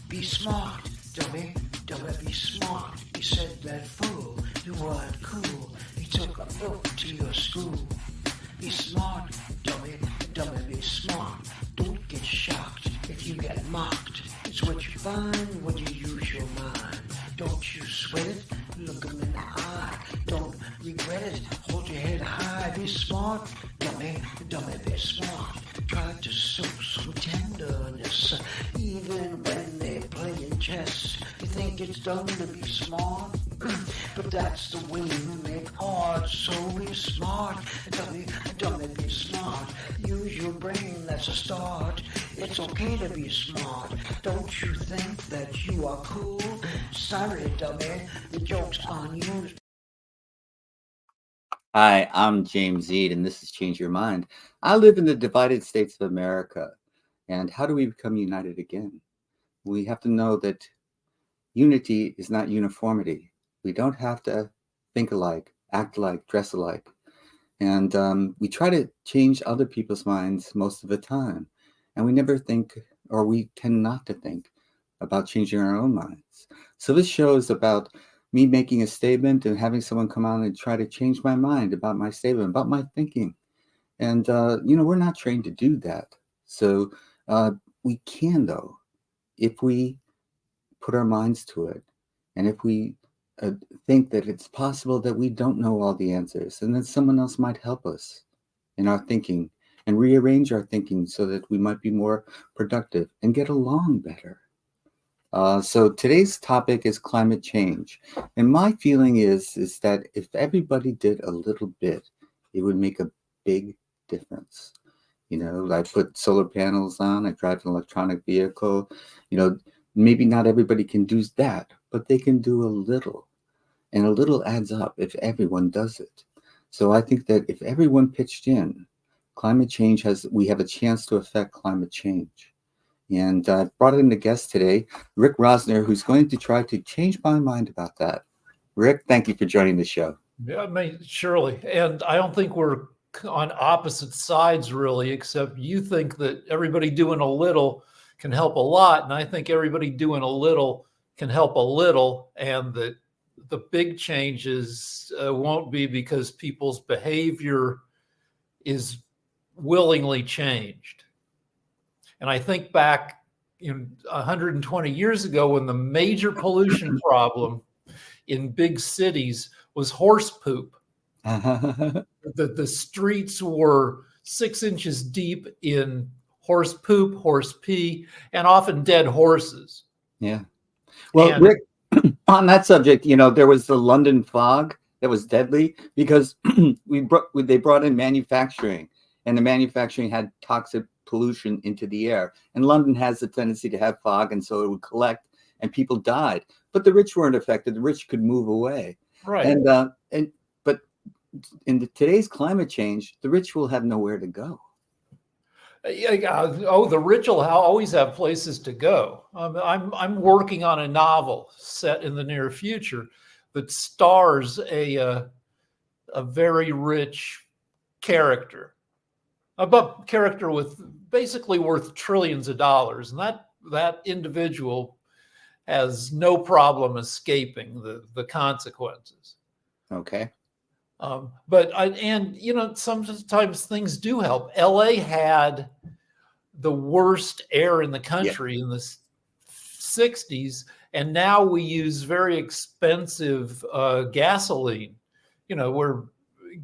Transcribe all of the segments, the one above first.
Be smart, dummy, dummy, be smart. He said that fool, you weren't cool. He took a book to your school. Be smart, dummy, dummy, be smart. Don't get shocked if you get mocked. It's what you find when you use your mind. Don't you sweat it, look 'em in the eye. Don't regret it, hold your head high. Be smart, dummy, dummy, be smart. Try to show some tenderness, even when they're playing chess. You think it's dumb to be smart, but that's the way you make art. So be smart, dummy, dummy, be smart. Use your brain, that's a start. It's okay to be smart. Don't you think that you are cool? Sorry, dummy, the joke's on you. Hi, I'm James Ead, and this is Change Your Mind. I live in the divided states of America. And how do we become united again? We have to know that unity is not uniformity. We don't have to think alike, act alike, dress alike. And we try to change other people's minds most of the time. And we never think, or we tend not to think about changing our own minds. So this show is about me making a statement and having someone come on and try to change my mind about my statement, about my thinking. And, we're not trained to do that. So we can, though, if we put our minds to it. And if we think that it's possible that we don't know all the answers and that someone else might help us in our thinking and rearrange our thinking so that we might be more productive and get along better. So today's topic is climate change. And my feeling is that if everybody did a little bit, it would make a big difference. I put solar panels on, I drive an electronic vehicle. Maybe not everybody can do that, but they can do a little. And a little adds up if everyone does it. So I think that if everyone pitched in, we have a chance to affect climate change. And I brought in a guest today, Rick Rosner, who's going to try to change my mind about that. Rick, thank you for joining the show. Yeah, surely. And I don't think we're on opposite sides, really, except you think that everybody doing a little can help a lot. And I think everybody doing a little can help a little. And that the big changes won't be because people's behavior is willingly changed. And I think back 120 years ago when the major pollution problem in big cities was horse poop. The streets were 6 inches deep in horse poop, horse pee, and often dead horses. Yeah. Well, Rick, on that subject, there was the London fog that was deadly because they brought in manufacturing, and the manufacturing had toxic pollution into the air. And London has a tendency to have fog, and so it would collect, and people died. But the rich weren't affected. The rich could move away. Right. But in today's climate change, the rich will have nowhere to go. The rich will always have places to go. I'm working on a novel set in the near future that stars a very rich character, a character with basically worth trillions of dollars, and that individual has no problem escaping the consequences. Okay. Sometimes things do help. LA had the worst air in the country in the 60s, and now we use very expensive gasoline, where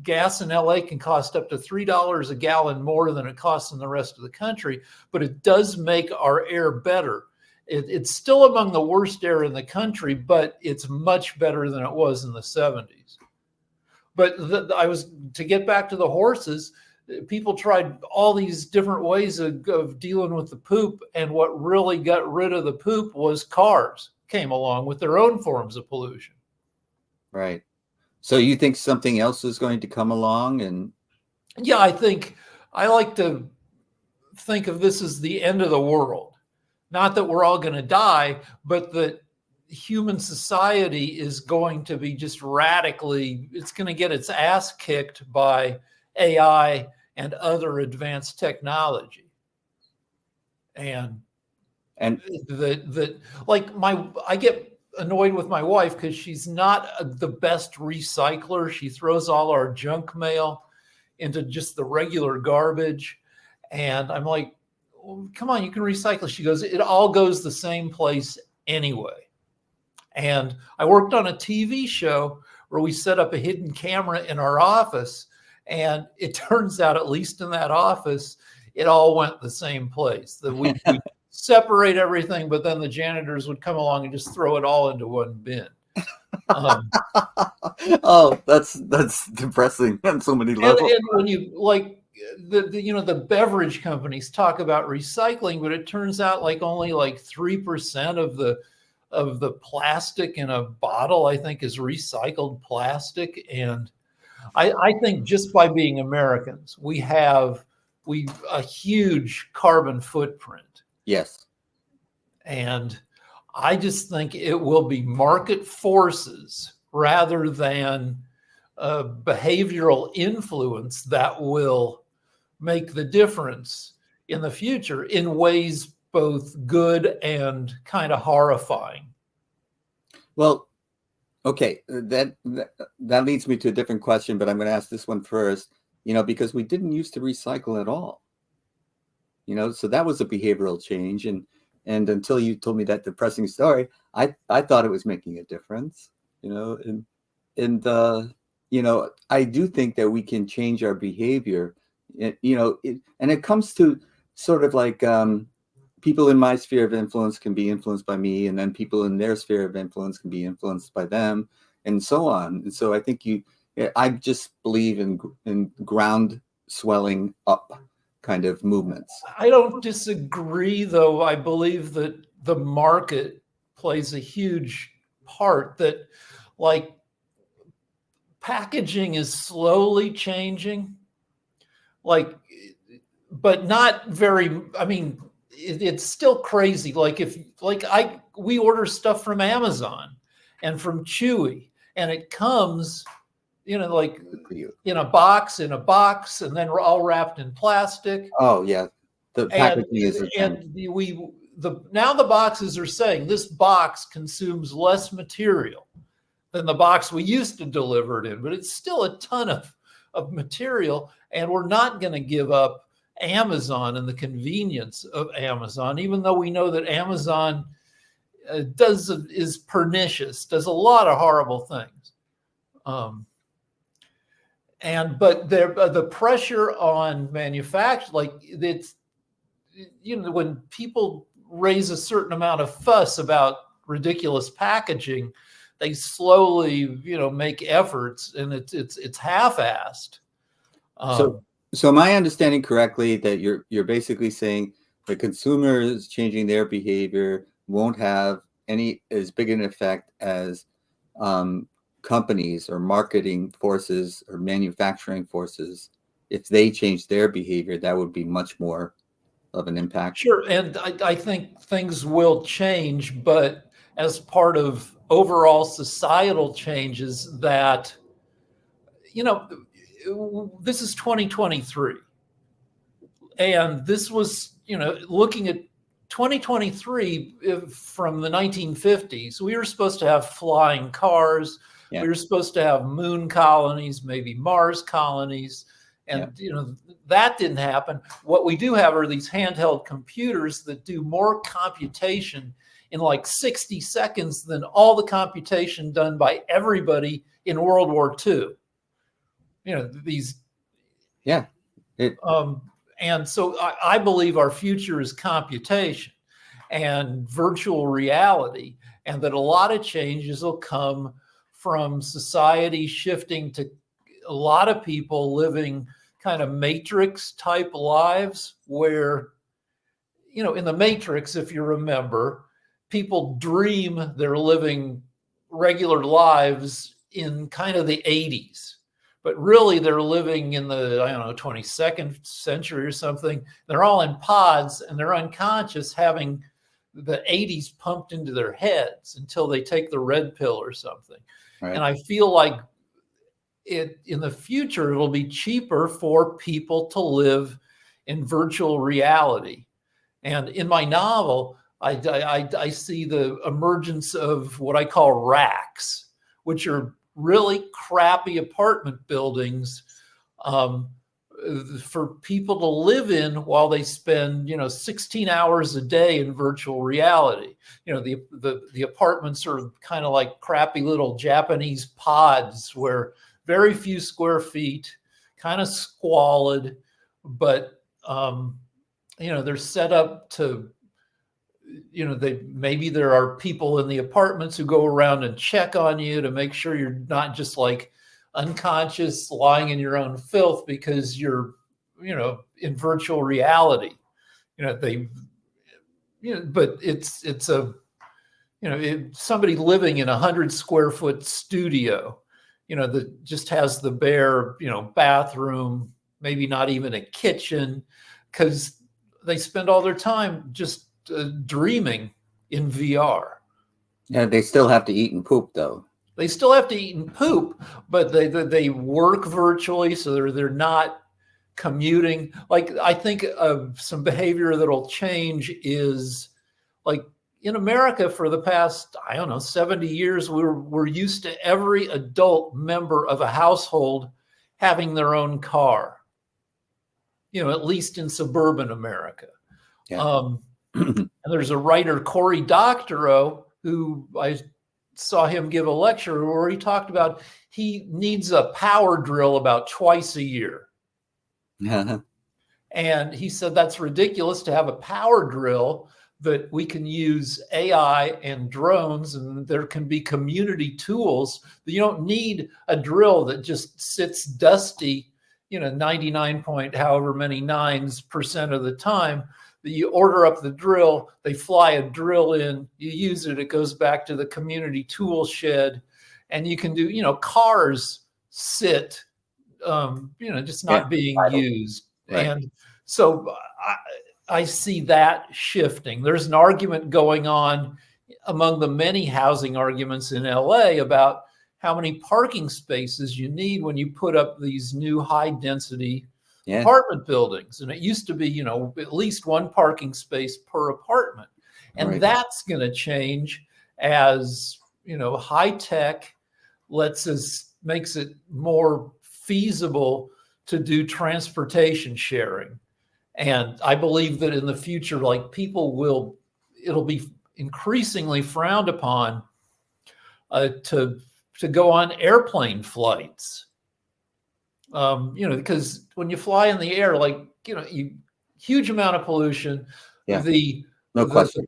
gas in LA can cost up to $3 a gallon more than it costs in the rest of the country, but it does make our air better. It's still among the worst air in the country, but it's much better than it was in the 70s. But to get back to the horses, people tried all these different ways of dealing with the poop. And what really got rid of the poop was cars came along with their own forms of pollution. Right. So you think something else is going to come along? Yeah, I like to think of this as the end of the world. Not that we're all going to die, but that human society is going to be just it's going to get its ass kicked by AI and other advanced technology. And And that like I get annoyed with my wife because she's not the best recycler. She throws all our junk mail into just the regular garbage. And I'm like, well, come on, you can recycle. She goes, it all goes the same place anyway. And I worked on a TV show where we set up a hidden camera in our office. And it turns out, at least in that office, it all went the same place. That we separate everything, but then the janitors would come along and just throw it all into one bin. Oh, that's depressing on so many levels. And when you like the beverage companies talk about recycling, but it turns out like only like 3% of the plastic in a bottle, I think, is recycled plastic. And I think just by being Americans, we have a huge carbon footprint. Yes. And I just think it will be market forces rather than behavioral influence that will make the difference in the future in ways both good and kind of horrifying. Well, okay, that leads me to a different question, but I'm going to ask this one first, because we didn't used to recycle at all. So that was a behavioral change. And until you told me that depressing story, I thought it was making a difference, and I do think that we can change our behavior, and it comes to sort of like people in my sphere of influence can be influenced by me, and then people in their sphere of influence can be influenced by them, and so on. And so I think I just believe in ground swelling up kind of movements. I don't disagree, though. I believe that the market plays a huge part, that like packaging is slowly changing, but not very, I mean, it's still crazy. We order stuff from Amazon and from Chewy, and it comes in a box, and then we're all wrapped in plastic. Oh yeah, the packaging is. And now the boxes are saying this box consumes less material than the box we used to deliver it in, but it's still a ton of material, and we're not going to give up Amazon and the convenience of Amazon, even though we know that Amazon is pernicious, does a lot of horrible things. But the pressure on manufacturers, when people raise a certain amount of fuss about ridiculous packaging, they slowly, make efforts, and it's half-assed. So am I understanding correctly that you're basically saying the consumers changing their behavior won't have as big an effect as companies or marketing forces or manufacturing forces? If they change their behavior, that would be much more of an impact. Sure. And I think things will change, but as part of overall societal changes that, this is 2023. And this was, looking at 2023 from the 1950s, we were supposed to have flying cars. Yeah. We were supposed to have moon colonies, maybe Mars colonies. And, that didn't happen. What we do have are these handheld computers that do more computation in like 60 seconds than all the computation done by everybody in World War II. These. Yeah. And so I believe our future is computation and virtual reality, and that a lot of changes will come from society shifting to a lot of people living kind of matrix type lives where, in the Matrix, if you remember, people dream they're living regular lives in kind of the 80s, but really they're living in the, 22nd century or something. They're all in pods and they're unconscious, having the 80s pumped into their heads until they take the red pill or something. Right. And I feel like in the future, it'll be cheaper for people to live in virtual reality. And in my novel, I see the emergence of what I call racks, which are really crappy apartment buildings for people to live in while they spend 16 hours a day in virtual reality. The apartments are kind of like crappy little Japanese pods where very few square feet, kind of squalid, but they're set up to, maybe there are people in the apartments who go around and check on you to make sure you're not just like unconscious lying in your own filth because you're in virtual reality. But it's somebody living in 100 square foot studio that just has the bare bathroom, maybe not even a kitchen, because they spend all their time just dreaming in VR. Yeah, they still have to eat and poop though. They still have to eat and poop, but they work virtually, so they're not commuting. Like, I think some behavior that'll change is, like, in America for the past, 70 years, we're used to every adult member of a household having their own car. At least in suburban America. Yeah. And there's a writer, Cory Doctorow, who I saw him give a lecture where he talked about he needs a power drill about twice a year. And he said that's ridiculous to have a power drill, that we can use AI and drones, and there can be community tools. You don't need a drill that just sits dusty, 99 point however many % of the time. That you order up the drill, they fly a drill in, you use it, it goes back to the community tool shed, and you can do, cars sit, just not being used. Right. And so I see that shifting. There's an argument going on among the many housing arguments in LA about how many parking spaces you need when you put up these new high density apartment buildings. And it used to be, at least one parking space per apartment. And that's going to change as, high tech makes it more feasible to do transportation sharing. And I believe that in the future, like, it'll be increasingly frowned upon to go on airplane flights. Because when you fly in the air, huge amount of pollution. Yeah. The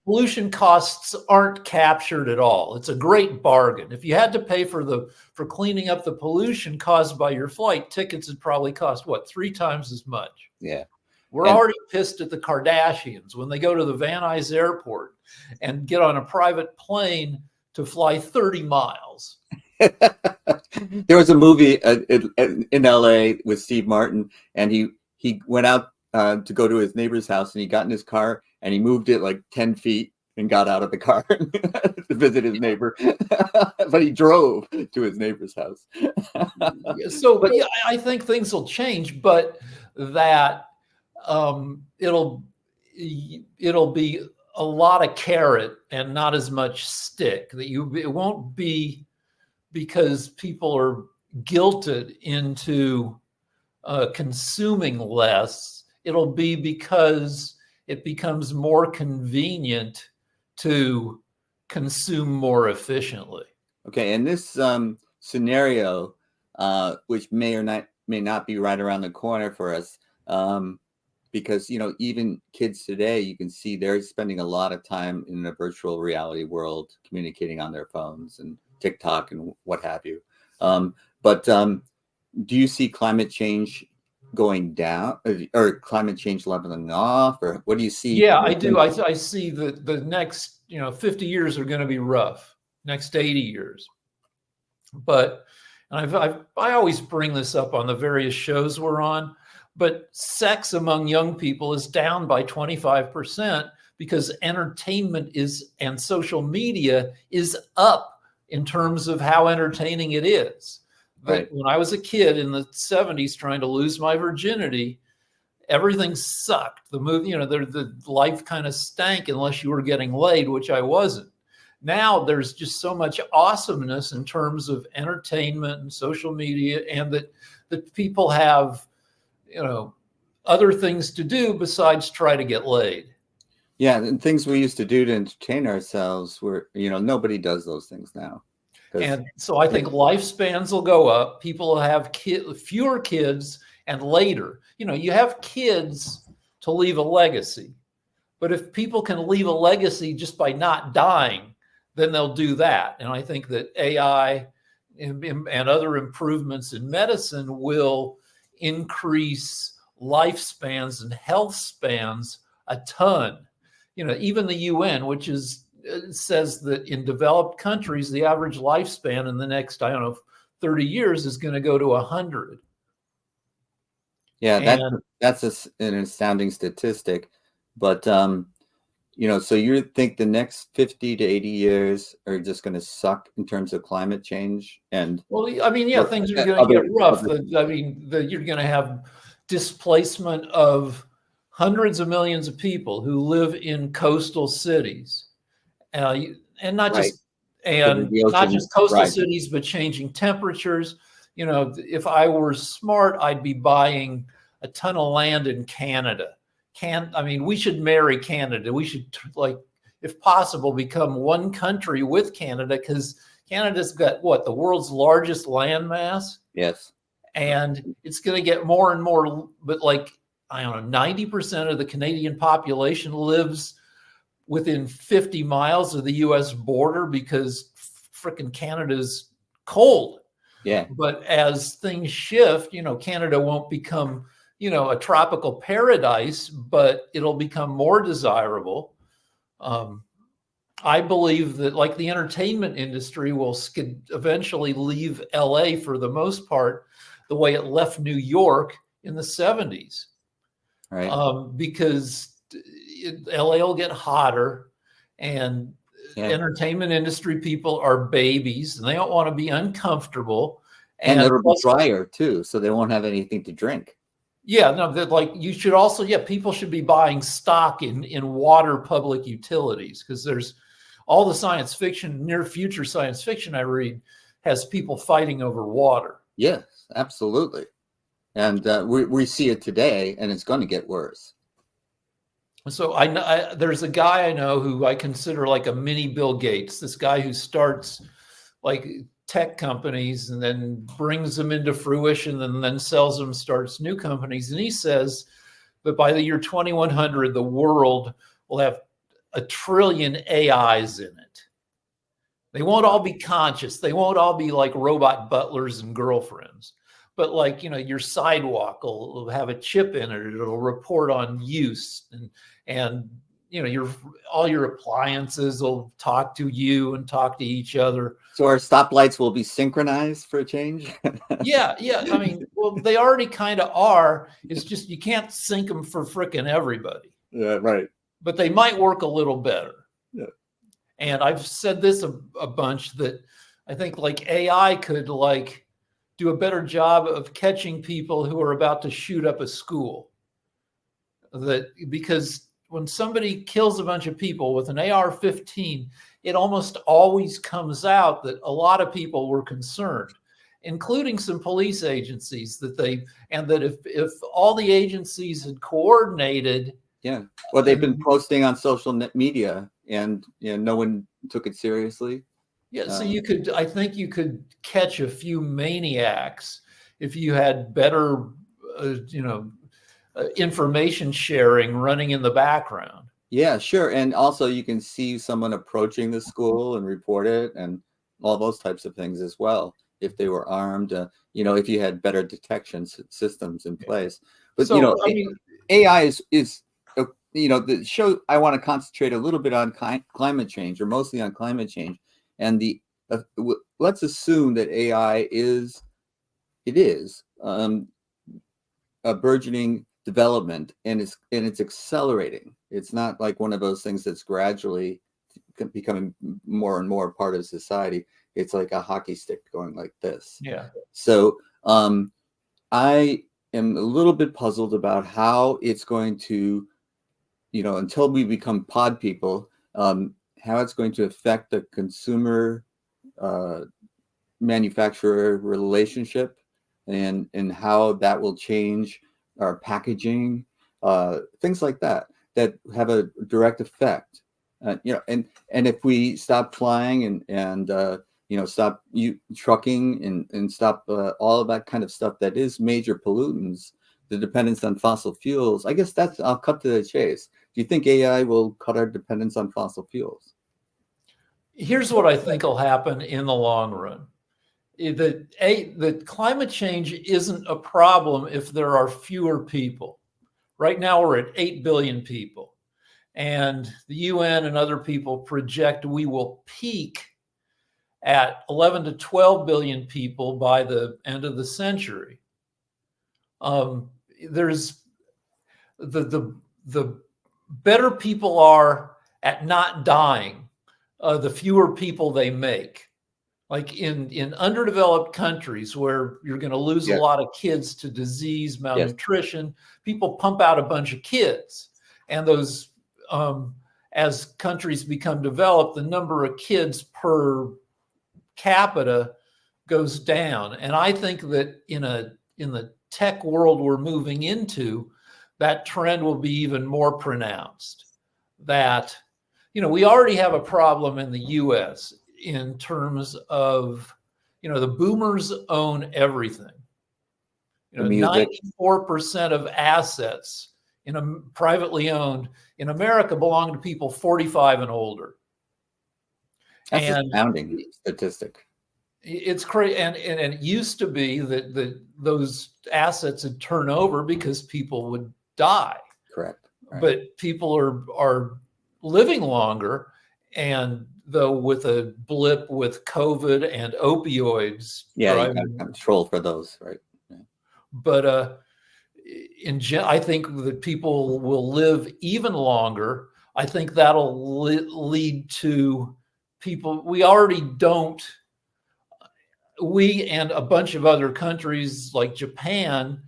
pollution costs aren't captured at all. It's a great bargain. If you had to pay for cleaning up the pollution caused by your flight, tickets would probably cost 3 times as much. Yeah. We're already pissed at the Kardashians when they go to the Van Nuys Airport and get on a private plane to fly 30 miles. There was a movie in LA with Steve Martin, and he went out to go to his neighbor's house, and he got in his car and he moved it like 10 feet and got out of the car to visit his neighbor. But he drove to his neighbor's house. I think things will change, but that it'll be a lot of carrot and not as much stick. It won't be because people are guilted into consuming less. It'll be because it becomes more convenient to consume more efficiently. Okay, and this scenario, which may not be right around the corner for us, because even kids today, you can see they're spending a lot of time in a virtual reality world, communicating on their phones and TikTok and what have you. But do you see climate change going down, or climate change leveling off, or what do you see? Yeah, I do. I see that the next 50 years are going to be rough. Next 80 years, but I always bring this up on the various shows we're on. But sex among young people is down by 25% because entertainment and social media is up in terms of how entertaining it is. Right. But when I was a kid in the 70s trying to lose my virginity, everything sucked. The movie, the life kind of stank unless you were getting laid, which I wasn't. Now there's just so much awesomeness in terms of entertainment and social media, and that people have, other things to do besides try to get laid. Yeah, and things we used to do to entertain ourselves were, nobody does those things now. And so I think lifespans will go up. People will have fewer kids, and later, you have kids to leave a legacy. But if people can leave a legacy just by not dying, then they'll do that. And I think that AI and other improvements in medicine will increase lifespans and health spans a ton. Even the UN, which says that in developed countries, the average lifespan in the next, 30 years is going to go to 100. Yeah, that's an astounding statistic. But, so you think the next 50 to 80 years are just going to suck in terms of climate change? And things are going to get rough. You're going to have displacement of hundreds of millions of people who live in coastal cities, and not just coastal cities, but changing temperatures. If I were smart, I'd be buying a ton of land in Canada. We should marry Canada. We should, if possible, become one country with Canada, because Canada's got the world's largest land mass. Yes. And it's going to get more and more, but 90% of the Canadian population lives within 50 miles of the US border because frickin' Canada's cold. Yeah. But as things shift, Canada won't become, a tropical paradise, but it'll become more desirable. I believe that the entertainment industry will eventually leave LA for the most part the way it left New York in the 70s. Right. Because LA will get hotter, and entertainment industry people are babies, and they don't want to be uncomfortable. And it'll be drier too, so they won't have anything to drink. Yeah, no, you should also, people should be buying stock in water public utilities, because there's all the science fiction, near future science fiction I read has people fighting over water. Yes, absolutely. And we see it today, and it's going to get worse. So there's a guy I know who I consider a mini Bill Gates, this guy who starts tech companies and then brings them into fruition and then sells them, starts new companies. And he says that by the year 2100, the world will have 1 trillion AIs in it. They won't all be conscious. They won't all be like robot butlers and girlfriends. But your sidewalk will have a chip in it. It'll report on use, and all your appliances will talk to you and talk to each other. So our stoplights will be synchronized for a change? Yeah. They already kind of are. It's just you can't sync them for frickin' everybody. Yeah, right. But they might work a little better. Yeah. And I've said this a bunch, that I think AI could do a better job of catching people who are about to shoot up a school. Because when somebody kills a bunch of people with an AR-15, it almost always comes out that a lot of people were concerned, including some police agencies, that if all the agencies had coordinated. Yeah. Well, they've been posting on social media, and no one took it seriously. Yeah, so I think you could catch a few maniacs if you had better, information sharing running in the background. Yeah, sure. And also you can see someone approaching the school and report it, and all those types of things as well, if they were armed, if you had better detection systems in place. But, AI is the show, I want to concentrate a little bit on climate change, or mostly on climate change. And let's assume that AI is a burgeoning development, and it's accelerating. It's not like one of those things that's gradually becoming more and more part of society. It's like a hockey stick going like this. Yeah. So I am a little bit puzzled about how it's going to, until we become pod people, how it's going to affect the consumer manufacturer relationship, and how that will change our packaging, things like that have a direct effect. And if we stop flying and stop trucking and stop all of that kind of stuff that is major pollutants, the dependence on fossil fuels, I guess I'll cut to the chase. Do you think AI will cut our dependence on fossil fuels? Here's what I think will happen in the long run. The climate change isn't a problem if there are fewer people. Right now we're at 8 billion people. And the UN and other people project we will peak at 11 to 12 billion people by the end of the century. There's the better people are at not dying, the fewer people they make. Like in underdeveloped countries where you're going to lose a lot of kids to disease, malnutrition, people pump out a bunch of kids. And those, as countries become developed, the number of kids per capita goes down. And I think that in the tech world we're moving into, that trend will be even more pronounced. That, we already have a problem in the US in terms of, the boomers own everything. 94% of assets privately owned in America belong to people 45 and older. That's an astounding statistic. It's crazy, and it used to be that those assets would turn over because people would die. Correct. Right. But people are living longer, and though with a blip with COVID and opioids, you got control for those, right? Yeah. But I think that people will live even longer. I think that'll lead to people. We and a bunch of other countries like Japan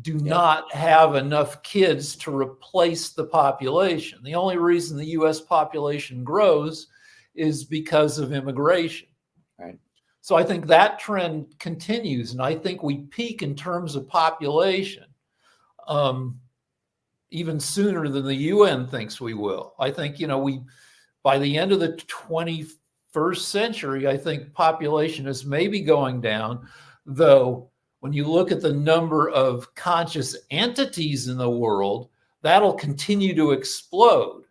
do not have enough kids to replace the population. The only reason the US population grows is because of immigration. Right. So I think that trend continues, and I think we peak in terms of population even sooner than the UN thinks we will. I think, by the end of the 21st century, I think population is maybe going down, though when you look at the number of conscious entities in the world, that'll continue to explode,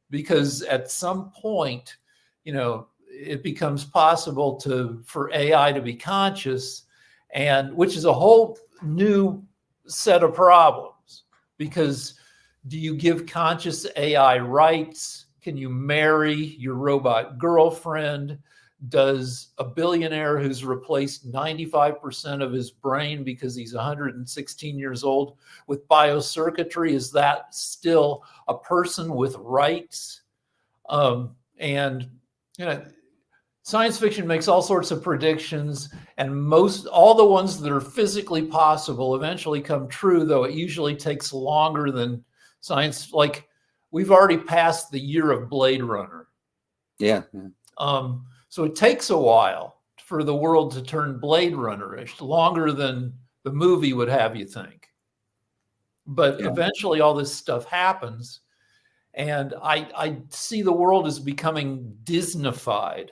because at some point, it becomes possible for AI to be conscious, and which is a whole new set of problems. Because do you give conscious AI rights? Can you marry your robot girlfriend? Does a billionaire who's replaced 95% of his brain because he's 116 years old with biocircuitry, is that still a person with rights? And science fiction makes all sorts of predictions, and all the ones that are physically possible eventually come true, though it usually takes longer than science. Like, we've already passed the year of Blade Runner. Yeah. So it takes a while for the world to turn Blade Runner-ish, longer than the movie would have you think. But eventually all this stuff happens. And I see the world as becoming Disneyfied.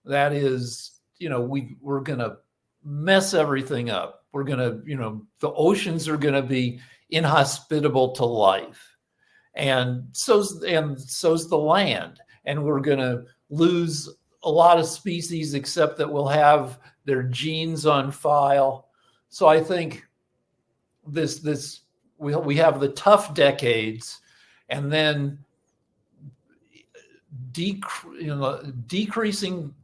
That is, we're going to mess everything up. We're going to, the oceans are going to be inhospitable to life. And so's the land. And we're going to lose a lot of species, except that we'll have their genes on file. So I think we have the tough decades, and then decreasing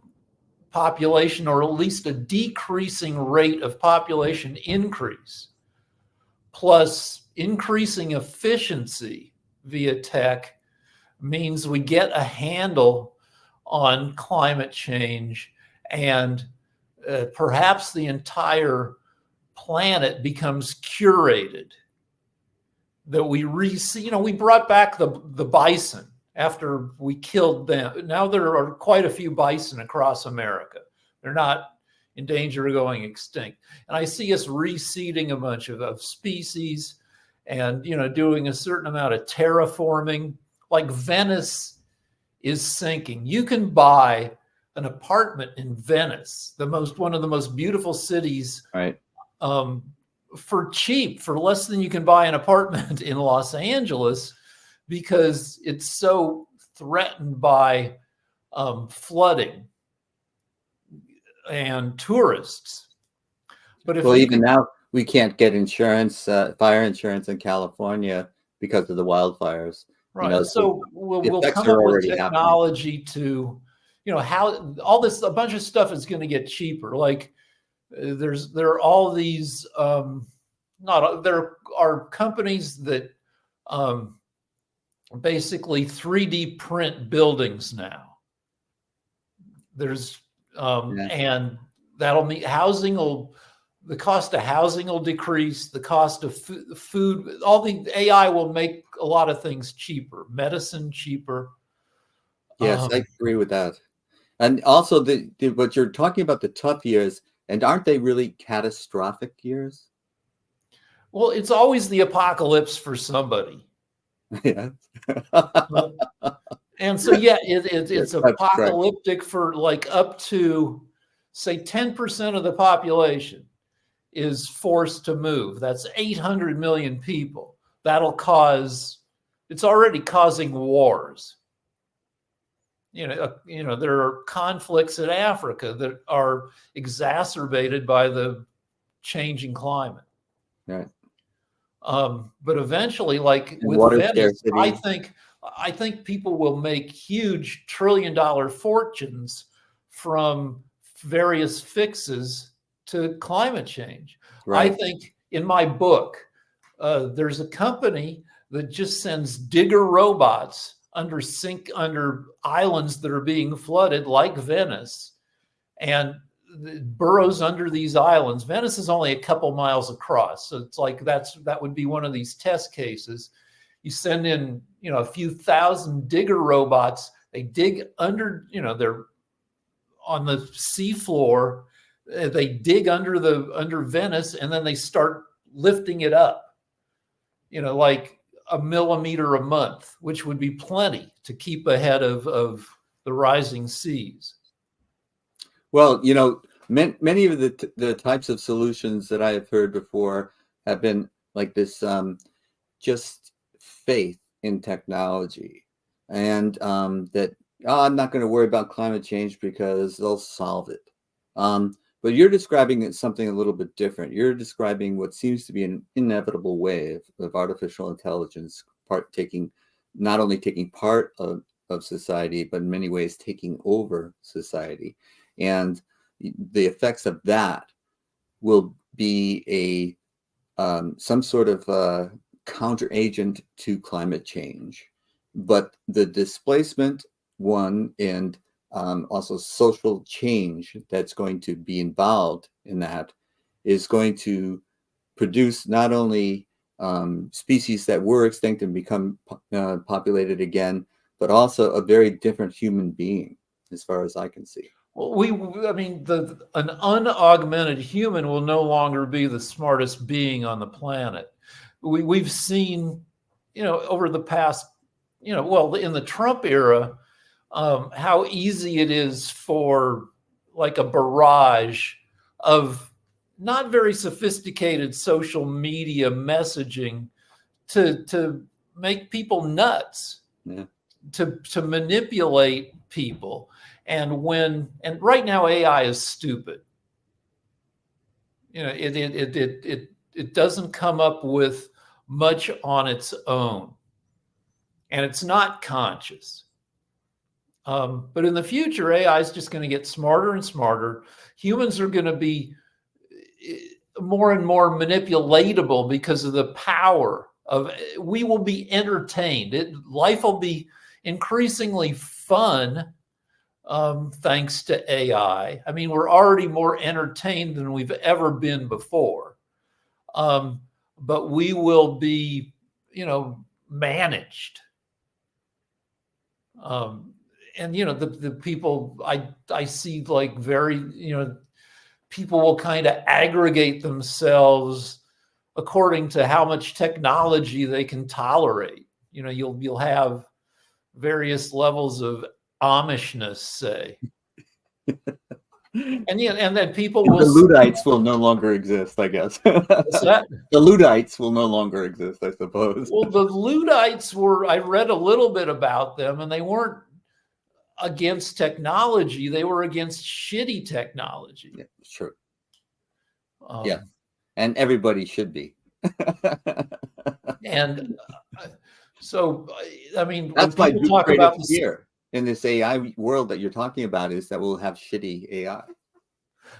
population, or at least a decreasing rate of population increase, plus increasing efficiency via tech, means we get a handle on climate change, and perhaps the entire planet becomes curated, that we we brought back the bison after we killed them. Now there are quite a few bison across America. They're not in danger of going extinct. And I see us reseeding a bunch of species and, doing a certain amount of terraforming. Like Venice is sinking. You can buy an apartment in Venice, one of the most beautiful cities, Right. For cheap, for less than you can buy an apartment in Los Angeles, because it's so threatened by flooding and tourists. But if even now we can't get insurance, fire insurance in California because of the wildfires. Right. So we'll come up with technology to, how all this, a bunch of stuff is going to get cheaper. Like there are all these, there are companies that basically 3D print buildings now. There's, and that'll mean the cost of housing will decrease, the cost of food, all the AI will make a lot of things cheaper, medicine cheaper. Yes, I agree with that. And also what you're talking about, the tough years, and aren't they really catastrophic years? Well, it's always the apocalypse for somebody. Yes. And so, it's apocalyptic for like up to, say, 10% of the population is forced to move. That's 800 million people. It's already causing wars. There are conflicts in Africa that are exacerbated by the changing climate. Right. But eventually, like with Venice, I think people will make huge trillion-dollar fortunes from various fixes to climate change. Right. I think in my book, there's a company that just sends digger robots under islands that are being flooded, like Venice, and burrows under these islands. Venice is only a couple miles across, so it's like that would be one of these test cases. You send in, a few thousand digger robots. They dig under, they're on the seafloor. They dig under Venice, and then they start lifting it up. Like a millimeter a month, which would be plenty to keep ahead of the rising seas. Well, many of the types of solutions that I have heard before have been like this, just faith in technology, and that I'm not going to worry about climate change because they'll solve it. But you're describing something a little bit different. You're describing what seems to be an inevitable way of artificial intelligence not only taking part of society, but in many ways taking over society. And the effects of that will be some sort of counter agent to climate change. But the displacement, and also social change that's going to be involved in that is going to produce not only species that were extinct and become populated again, but also a very different human being, as far as I can see. Well, an unaugmented human will no longer be the smartest being on the planet. We've seen, over the past, in the Trump era, how easy it is for like a barrage of not very sophisticated social media messaging to make people nuts, to manipulate people. And right now AI is stupid. It doesn't come up with much on its own, and it's not conscious. But in the future, AI is just going to get smarter and smarter. Humans are going to be more and more manipulatable because of the power we will be entertained. Life will be increasingly fun thanks to AI. We're already more entertained than we've ever been before. but we will be, managed. And the people I see, like, very, people will kind of aggregate themselves according to how much technology they can tolerate. You'll have various levels of Amishness, say. And then people will. The Luddites will no longer exist, I guess. What's that? The Luddites will no longer exist, I suppose. Well, the Luddites I read a little bit about them, and they weren't against technology. They were against shitty technology. Yeah, sure. Yeah. And everybody should be. And so, I mean, that's when people talk about this fear in this AI world that you're talking about, is that we'll have shitty AI.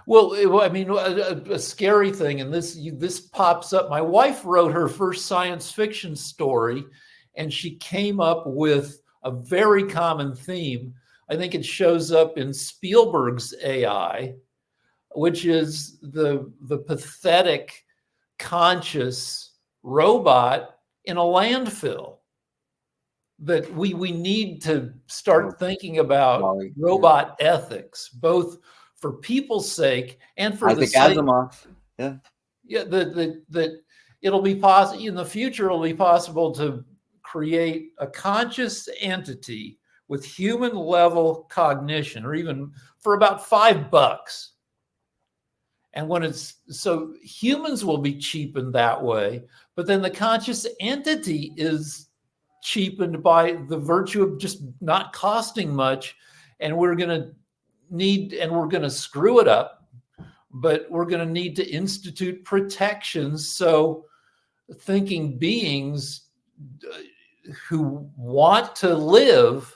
Well, I mean, a scary thing, and this pops up. My wife wrote her first science fiction story, and she came up with a very common theme. I think it shows up in Spielberg's AI, which is the pathetic, conscious robot in a landfill. That we need to start thinking about robot ethics, both for people's sake and for the sake. Asimov. Yeah. That it'll be possible in the future. It'll be possible to create a conscious entity with human level cognition, or even for about $5. And when it's so, humans will be cheapened that way, but then the conscious entity is cheapened by the virtue of just not costing much. And we're going to screw it up, but we're going to need to institute protections so thinking beings who want to live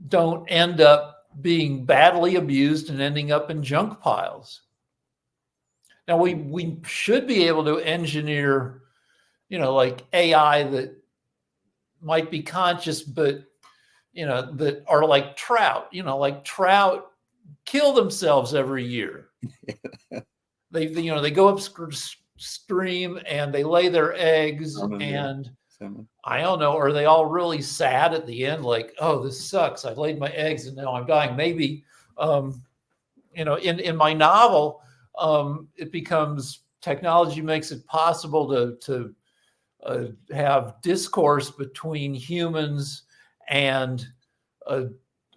don't end up being badly abused and ending up in junk piles. Now, we should be able to engineer, like AI that might be conscious, but, that are like trout, like trout kill themselves every year. They go upstream and they lay their eggs, and I don't know, are they all really sad at the end? Like, oh, this sucks. I laid my eggs and now I'm dying. Maybe, in my novel, it becomes technology makes it possible to have discourse between humans and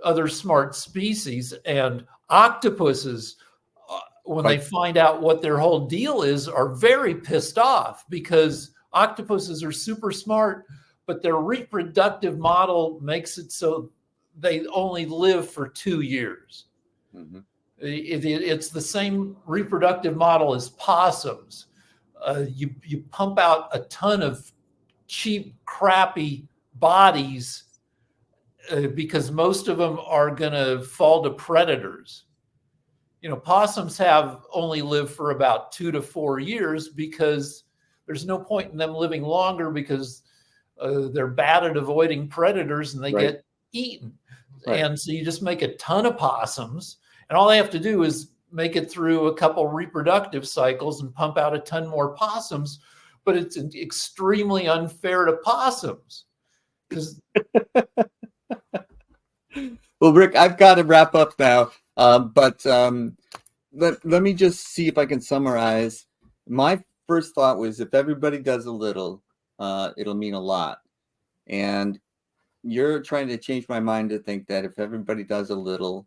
other smart species, and octopuses, when they find out what their whole deal is, are very pissed off, because octopuses are super smart, but their reproductive model makes it so they only live for 2 years. Mm-hmm. It's the same reproductive model as possums. You pump out a ton of cheap, crappy bodies because most of them are going to fall to predators. Possums have only lived for about 2 to 4 years because there's no point in them living longer, because they're bad at avoiding predators and they get eaten. Right. And so you just make a ton of possums, and all they have to do is make it through a couple reproductive cycles and pump out a ton more possums. But it's extremely unfair to possums. Well, Rick, I've got to wrap up now. But let me just see if I can summarize. My first thought was, if everybody does a little, it'll mean a lot. And you're trying to change my mind to think that if everybody does a little,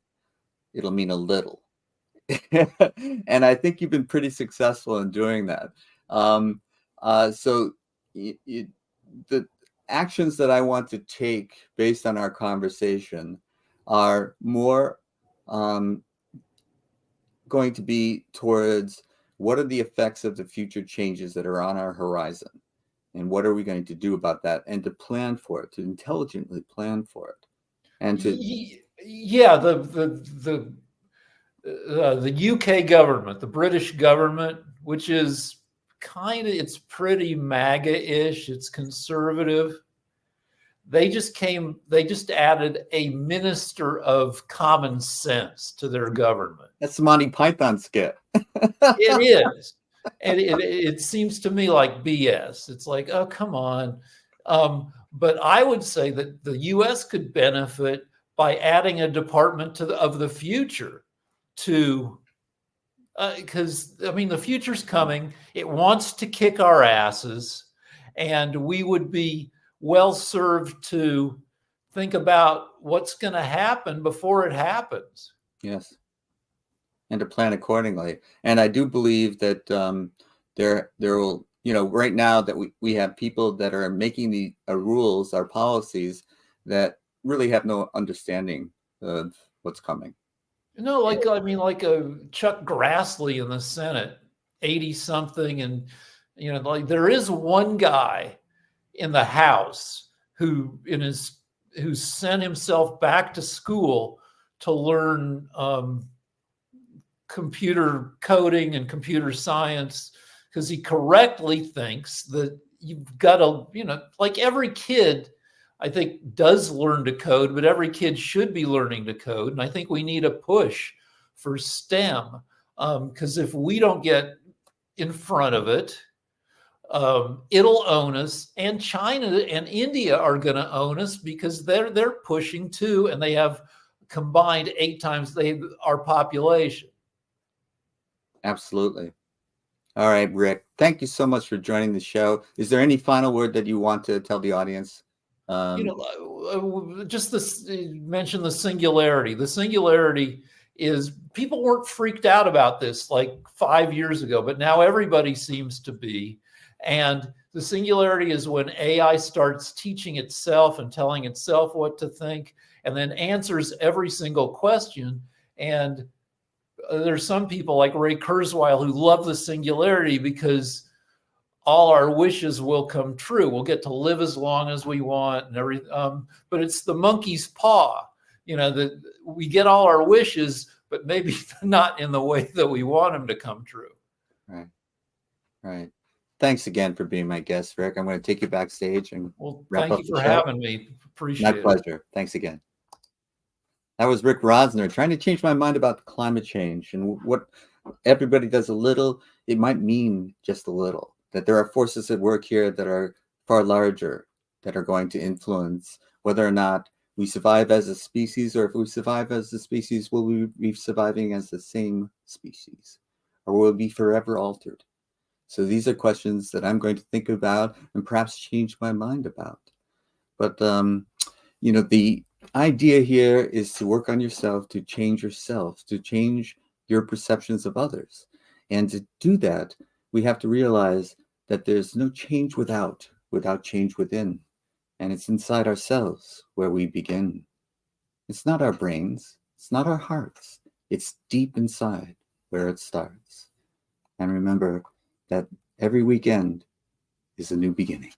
it'll mean a little. And I think you've been pretty successful in doing that. So the actions that I want to take based on our conversation are more going to be towards what are the effects of the future changes that are on our horizon, and what are we going to do about that, and to plan for it, to intelligently plan for it, and to the UK government, the British government, which is it's pretty MAGA-ish, it's conservative. They just added a minister of common sense to their government. That's the Monty Python skit. It is. And it seems to me like BS. It's like, oh, come on. But I would say that the U.S. could benefit by adding a department of the future to, because I mean, the future's coming. It wants to kick our asses, and we would be well served to think about what's going to happen before it happens. Yes. And to plan accordingly. And I do believe that there will, right now that we have people that are making the rules, our policies, that really have no understanding of what's coming. Like a Chuck Grassley in the Senate, 80 something, and like there is one guy in the House who sent himself back to school to learn computer coding and computer science, because he correctly thinks that you've got to, like every kid, I think, does learn to code, but every kid should be learning to code. And I think we need a push for STEM, because if we don't get in front of it, it'll own us. And China and India are going to own us because they're pushing too, and they have combined 8 times our population. Absolutely. All right, Rick, thank you so much for joining the show. Is there any final word that you want to tell the audience? Just mention the singularity. The singularity is, people weren't freaked out about this like 5 years ago, but now everybody seems to be. And the singularity is when AI starts teaching itself and telling itself what to think, and then answers every single question. And there's some people like Ray Kurzweil who love the singularity because all our wishes will come true. We'll get to live as long as we want and everything. But it's the monkey's paw, that we get all our wishes, but maybe not in the way that we want them to come true. Right. Right. Thanks again for being my guest, Rick. I'm going to take you backstage and thank you for having me. Appreciate it. My pleasure. Thanks again. That was Rick Rosner trying to change my mind about climate change, and what everybody does a little, it might mean just a little. That there are forces at work here that are far larger, that are going to influence whether or not we survive as a species, or if we survive as a species, will we be surviving as the same species, or will we be forever altered? So these are questions that I'm going to think about and perhaps change my mind about. But, the idea here is to work on yourself, to change yourself, to change your perceptions of others. And to do that, we have to realize that there's no change without change within. And it's inside ourselves where we begin. It's not our brains, it's not our hearts, it's deep inside where it starts. And remember that every weekend is a new beginning.